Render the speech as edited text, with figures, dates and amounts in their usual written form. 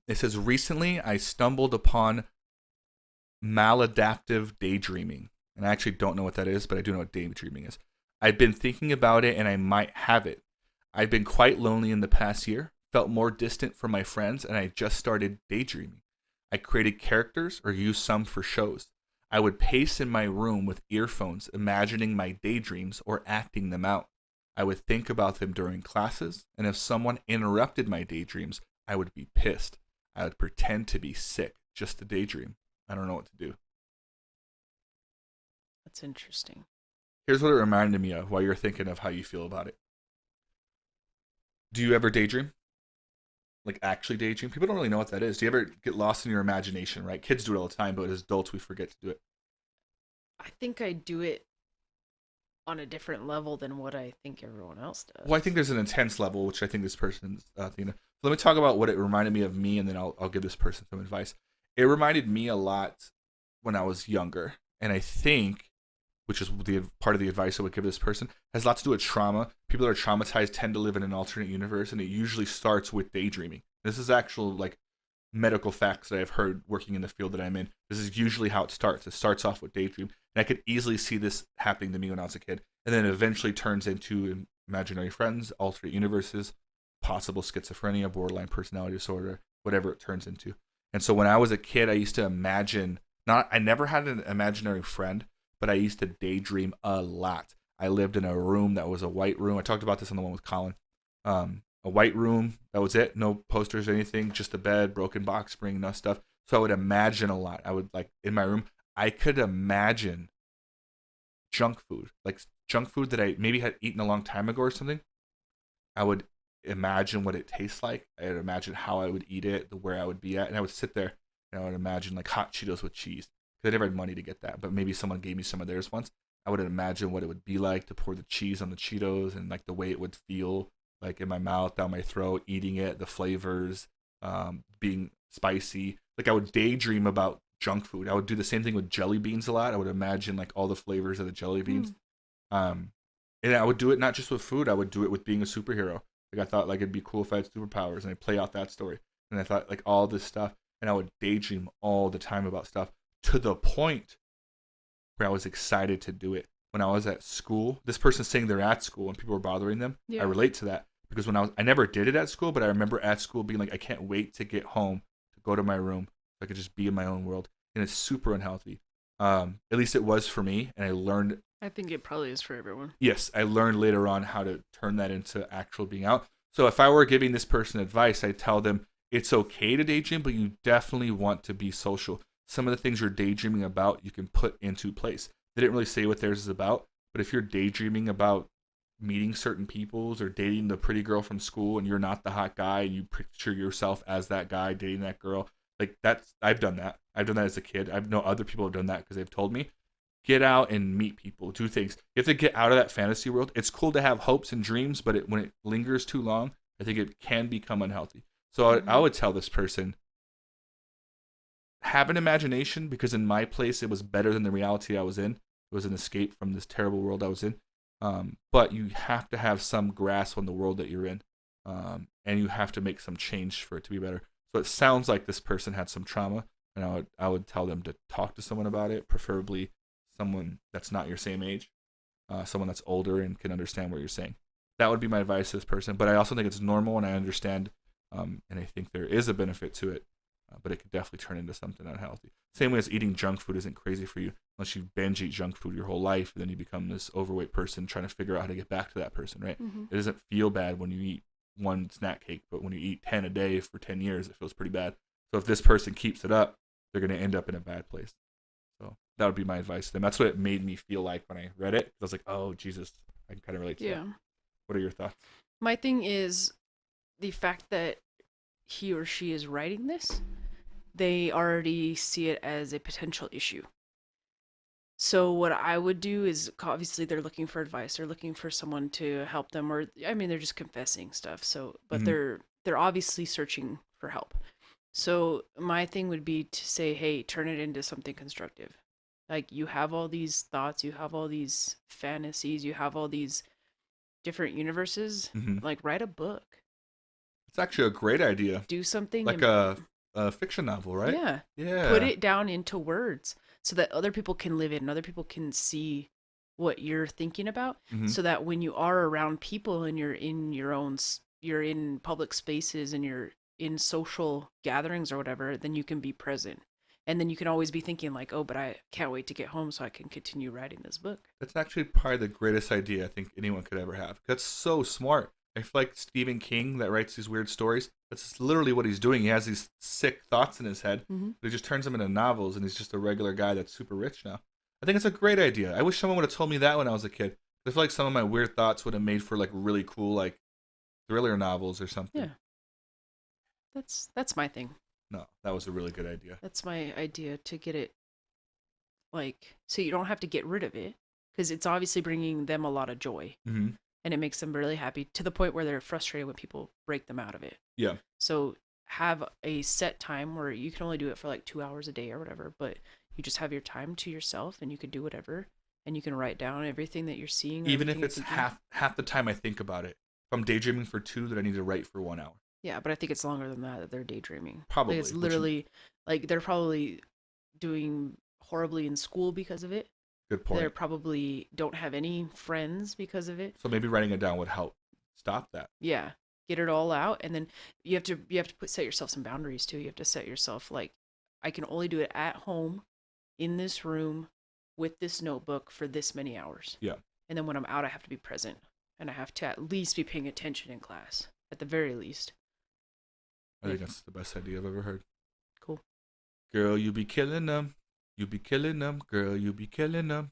It says, recently I stumbled upon maladaptive daydreaming. And I actually don't know what that is, but I do know what daydreaming is. I've been thinking about it and I might have it. I've been quite lonely in the past year, felt more distant from my friends, and I just started daydreaming. I created characters or used some for shows. I would pace in my room with earphones, imagining my daydreams or acting them out. I would think about them during classes, and if someone interrupted my daydreams, I would be pissed. I would pretend to be sick just to daydream. I don't know what to do. That's interesting. Here's what it reminded me of while you're thinking of how you feel about it. Do you ever daydream? Like actually daydream? People don't really know what that is. Do you ever get lost in your imagination, right? Kids do it all the time, but as adults, we forget to do it. I think I do it on a different level than what I think everyone else Well, I think does. there's an intense level, which I think this person's thinking of. Let me talk about what it reminded me of me, and then I'll give this person some advice. It reminded me a lot when I was younger, and I think, which is the part of the advice I would give this person, has a lot to do with trauma. People that are traumatized tend to live in an alternate universe, and it usually starts with daydreaming. This is actual like medical facts that I've heard working in the field that I'm in. This is usually how it starts. It starts off with daydream, and I could easily see this happening to me when I was a kid, and then eventually turns into imaginary friends, alternate universes, possible schizophrenia, borderline personality disorder, whatever it turns into. And so when I was a kid, I used to imagine. Not, I never had an imaginary friend, but I used to daydream a lot. I lived in a room that was a white room. I talked about this on the one with Colin. A white room. That was it. No posters or anything. Just a bed, broken box spring, no stuff. So I would imagine a lot. I would like in my room. I could imagine junk food, like junk food that I maybe had eaten a long time ago or something. I would imagine what it tastes like. I would imagine how I would eat it, where I would be at, and I would sit there and I would imagine like hot Cheetos with cheese. Because I never had money to get that, but maybe someone gave me some of theirs once. I would imagine what it would be like to pour the cheese on the Cheetos and like the way it would feel like in my mouth, down my throat, eating it, the flavors, being spicy. Like I would daydream about junk food. I would do the same thing with jelly beans a lot. I would imagine like all the flavors of the jelly beans. Hmm. Um, and I would do it not just with food. I would do it with being a superhero. Like I thought like it'd be cool if I had superpowers, and I play out that story. And I thought like all this stuff, and I would daydream all the time about stuff to the point where I was excited to do it. When I was at school, this person's saying they're at school and people were bothering them. I Yeah. relate to that because I never did it at school, but I remember at school being like, I can't wait to get home to go to my room so I could just be in my own world, and it's super unhealthy. At least it was for me, and I learned. I think it probably is for everyone. Yes, I learned later on how to turn that into actual being out. So if I were giving this person advice, I'd tell them it's okay to daydream, but you definitely want to be social. Some of the things you're daydreaming about, you can put into place. They didn't really say what theirs is about, but if you're daydreaming about meeting certain peoples or dating the pretty girl from school and you're not the hot guy and you picture yourself as that guy dating that girl, like that's I've done that. I've done that as a kid. I know other people have done that because they've told me get out and meet people, do things. You have to get out of that fantasy world. It's cool to have hopes and dreams, but when it lingers too long, I think it can become unhealthy. So I Hmm. would tell this person have an imagination because in my place it was better than the reality I was in. It was an escape from this terrible world I was in. But you have to have some grasp on the world that you're in, and you have to make some change for it to be better. So it sounds like this person had some trauma, and I would tell them to talk to someone about it, preferably someone that's not your same age, someone that's older and can understand what you're saying. That would be my advice to this person. But I also think it's normal, and I understand, and I think there is a benefit to it, but it could definitely turn into something unhealthy. Same way as eating junk food isn't crazy for you unless you binge eat junk food your whole life, and then you become this overweight person trying to figure out how to get back to that person, right? Hmm. It doesn't feel bad when you eat one snack cake, but when you eat 10 a day for 10 years, it feels pretty bad. So if this person keeps it up, they're going to end up in a bad place. So that would be my advice to them. That's what it made me feel like when I read it. I was like, oh, Jesus, I can kind of relate to that. Yeah. What are your thoughts? My thing is the fact that he or she is writing this, they already see it as a potential issue. So what I would do is obviously they're looking for advice. They're looking for someone to help them, or I mean they're just confessing stuff. So but Mm-hmm. they're obviously searching for help. So my thing would be to say, hey, turn it into something constructive. Like you have all these thoughts, you have all these fantasies, you have all these different universes. Mm-hmm. Like write a book. It's actually a great idea. Do something Like and a fiction novel, right? yeah, put Yeah. it down into words so that other people can live it and other people can see what you're thinking about, Hmm. so that when you are around people and you're in your own you're in public spaces and you're in social gatherings or whatever, then you can be present. And then you can always be thinking like, oh, but I can't wait to get home so I can continue writing this book. That's actually probably the greatest idea I think anyone could ever have. That's so smart. I feel like Stephen King that writes these weird stories. That's literally what he's doing. He has these sick thoughts in his head, Mm-hmm. but he just turns them into novels, and he's just a regular guy that's super rich now. I think it's a great idea. I wish someone would have told me that when I was a kid. I feel like some of my weird thoughts would have made for like really cool like thriller novels or something. Yeah, that's my thing. No, that was a really good idea. That's my idea, to get it like so you don't have to get rid of it, because it's obviously bringing them a lot of joy Mm-hmm. and it makes them really happy to the point where they're frustrated when people break them out of it. Yeah. So have a set time where you can only do it for like 2 hours a day or whatever, but you just have your time to yourself and you can do whatever, and you can write down everything that you're seeing. Even everything if it's you're thinking. half the time I think about it. If I'm daydreaming for 2, that I need to write for 1 hour. Yeah, but I think it's longer than that they're daydreaming. Probably. Like it's Which literally like they're probably doing horribly in school because of it. good They point. probably don't have any friends because of it. So maybe writing it down would help stop that. Yeah, get it all out, and then you have to set yourself some boundaries too. You have to set yourself like, I can only do it at home, in this room, with this notebook for this many hours. Yeah. And then when I'm out, I have to be present, and I have to at least be paying attention in class, at the very least. I think that's the best idea I've ever heard. Cool. Girl, you be killing them. You be killing them. Girl, you be killing them.